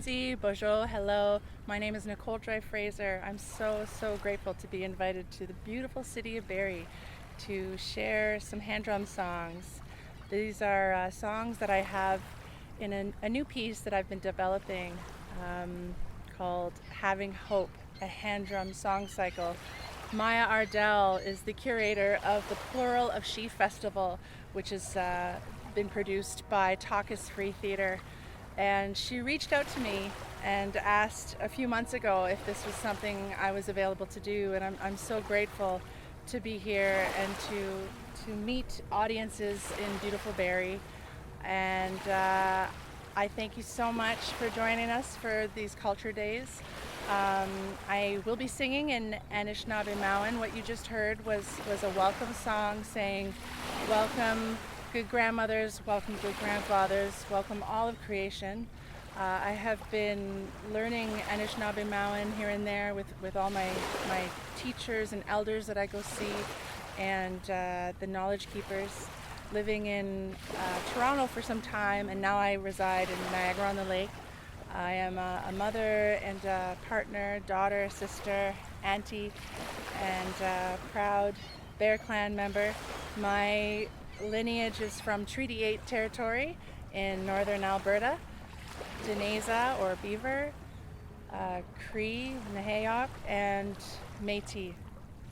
Mackenzie, bonjour, hello. My name is Nicole Joy-Fraser. I'm so grateful to be invited to the beautiful city of Barrie to share some hand drum songs. These are songs that I have in a new piece that I've been developing called Having Hope, a hand drum song cycle. Maya Ardell is the curator of the Plural of She Festival, which has been produced by Talk is Free Theatre. And she reached out to me and asked a few months ago if this was something I was available to do. And I'm so grateful to be here and to meet audiences in beautiful Barrie. And I thank you so much for joining us for these Culture Days. I will be singing in Anishinaabe. What you just heard was a welcome song saying, welcome good grandmothers, welcome good grandfathers, welcome all of creation. I have been learning Anishinaabe here and there with all my teachers and elders that I go see, and the knowledge keepers. Living in Toronto for some time, and now I reside in Niagara-on-the-Lake. I am a mother and a partner, daughter, sister, auntie, and proud Bear Clan member. My lineage is from Treaty 8 territory in northern Alberta, Deneza or Beaver, Cree, Nahayok, and Métis.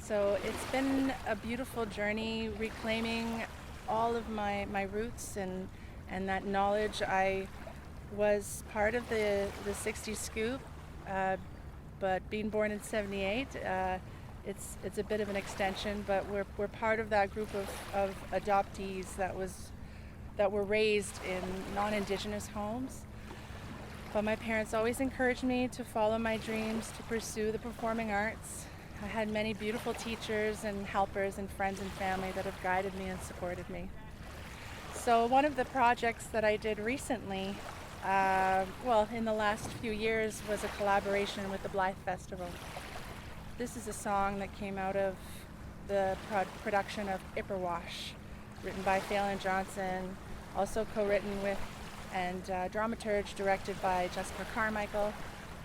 So it's been a beautiful journey reclaiming all of my roots and that knowledge. I was part of the 60s scoop, but being born in 78, it's a bit of an extension, but we're part of that group of adoptees that were raised in non-Indigenous homes. But my parents always encouraged me to follow my dreams, to pursue the performing arts. I had many beautiful teachers and helpers and friends and family that have guided me and supported me. So one of the projects that I did recently, in the last few years, was a collaboration with the Blythe Festival. This is a song that came out of the production of Ipperwash, written by Phelan Johnson, also co-written with and dramaturge directed by Jessica Carmichael.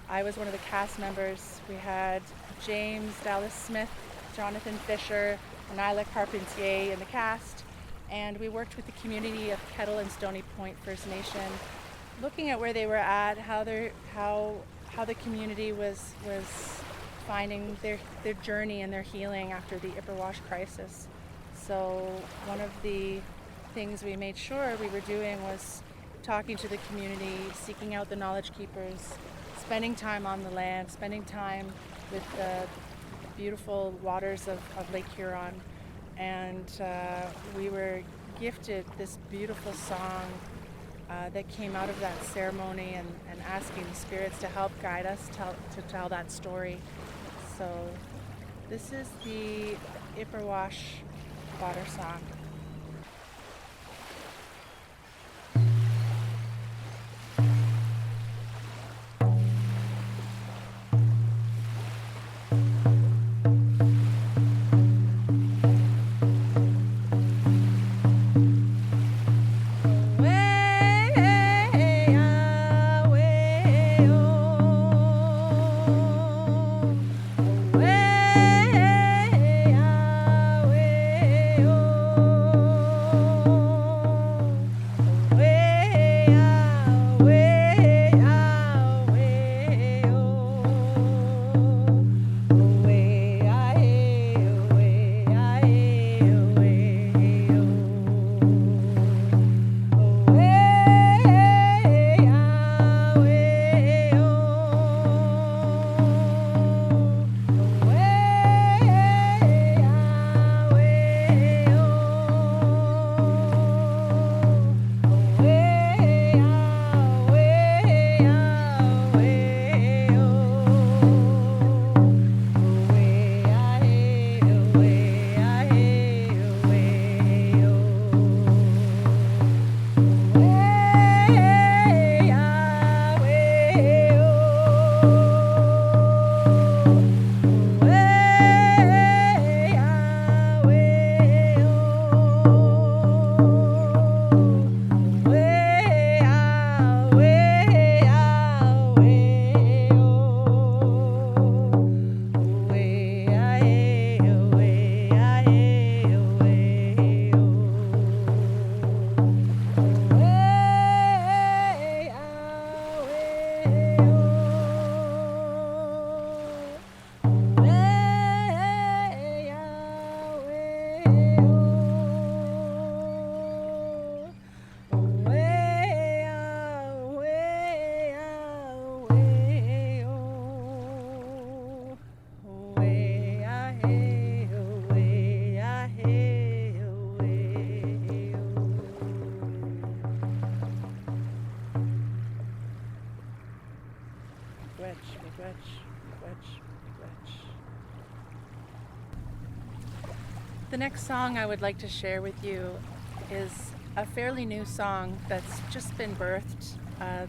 I was one of the cast members. We had James Dallas Smith, Jonathan Fisher, and Nyla Carpentier in the cast, and we worked with the community of Kettle and Stony Point First Nation, looking at where they were at, how the community was finding their journey and their healing after the Ipperwash crisis. So one of the things we made sure we were doing was talking to the community, seeking out the knowledge keepers, spending time on the land, spending time with the beautiful waters of Lake Huron. And we were gifted this beautiful song that came out of that ceremony, and asking the spirits to help guide us to tell that story. So this is the Ipperwash water song. The next song I would like to share with you is a fairly new song that's just been birthed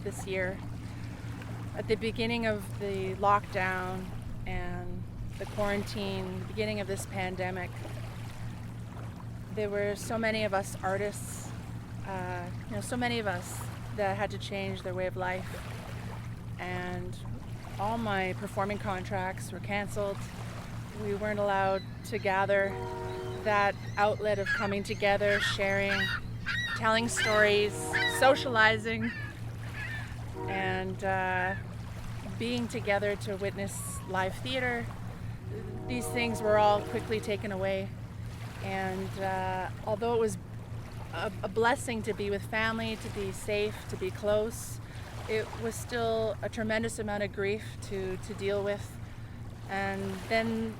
this year. At the beginning of the lockdown and the quarantine, the beginning of this pandemic, there were so many of us artists, so many of us that had to change their way of life. And all my performing contracts were canceled. We weren't allowed to gather. That outlet of coming together, sharing, telling stories, socializing, and being together to witness live theater, these things were all quickly taken away. And although it was a blessing to be with family, to be safe, to be close, it was still a tremendous amount of grief to deal with. And then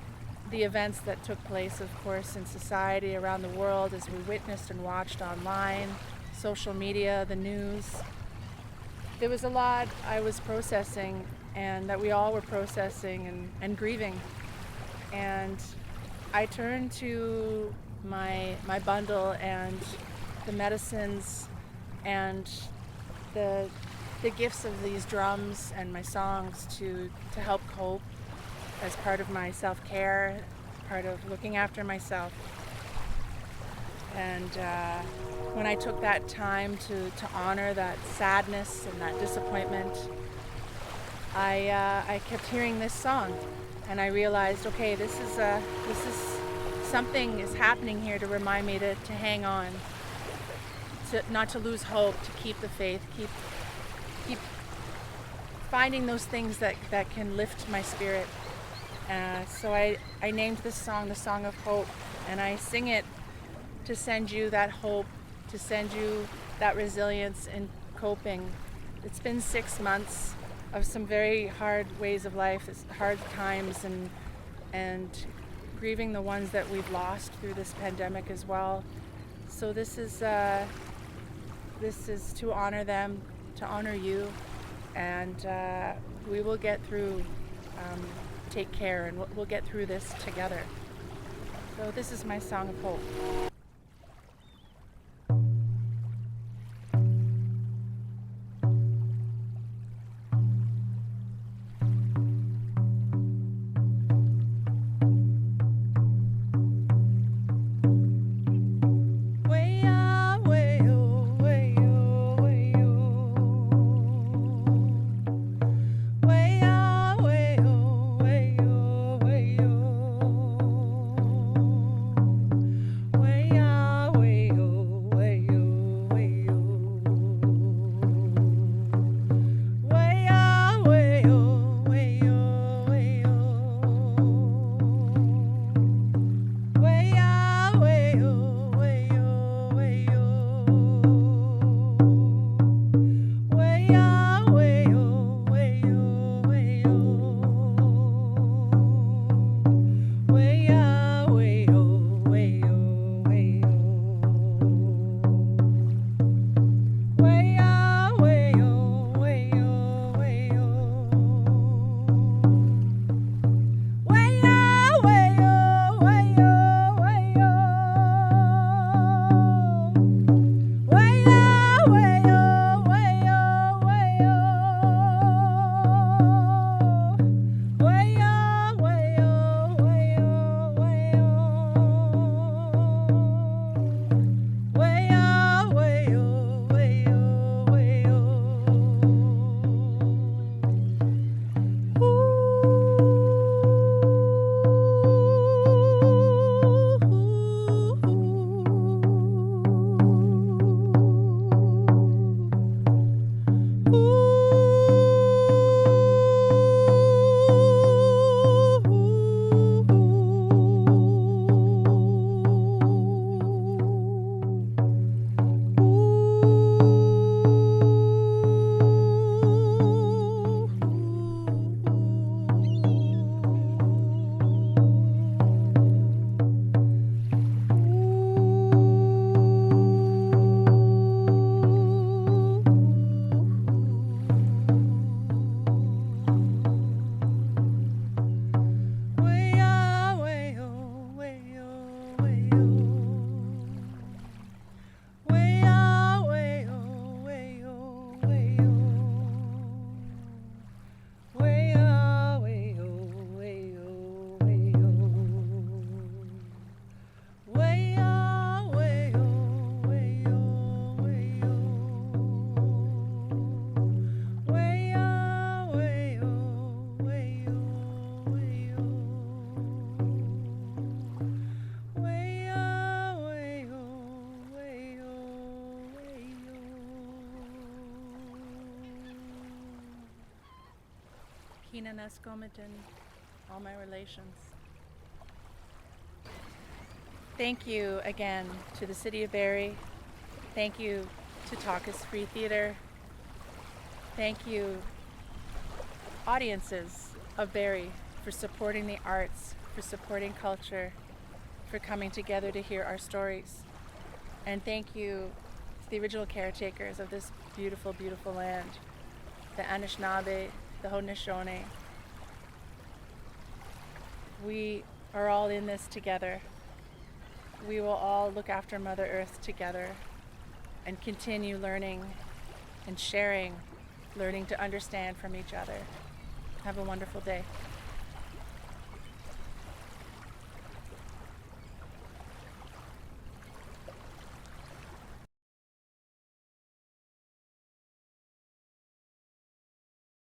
the events that took place, of course, in society around the world as we witnessed and watched online, social media, the news. There was a lot I was processing and that we all were processing and grieving. And I turned to my bundle and the medicines and the gifts of these drums and my songs to help cope as part of my self-care, part of looking after myself. And when I took that time to honor that sadness and that disappointment, I kept hearing this song, and I realized, okay, this is something is happening here to remind me to hang on, to not to lose hope, to keep the faith, keep finding those things that can lift my spirit. So I named this song the Song of Hope, and I sing it to send you that hope, to send you that resilience in coping. It's been 6 months of some very hard ways of life, hard times, and grieving the ones that we've lost through this pandemic as well. So this is to honor them, to honor you, and we will get through. Take care, and we'll get through this together. So this is my Song of Hope. Way Ina Nescomitan, all my relations. Thank you again to the City of Barrie. Thank you to Taka's Free Theatre. Thank you, audiences of Barrie, for supporting the arts, for supporting culture, for coming together to hear our stories. And thank you to the original caretakers of this beautiful, beautiful land, the Anishinaabe, the Haudenosaunee. We are all in this together. We will all look after Mother Earth together and continue learning and sharing, learning to understand from each other. Have a wonderful day.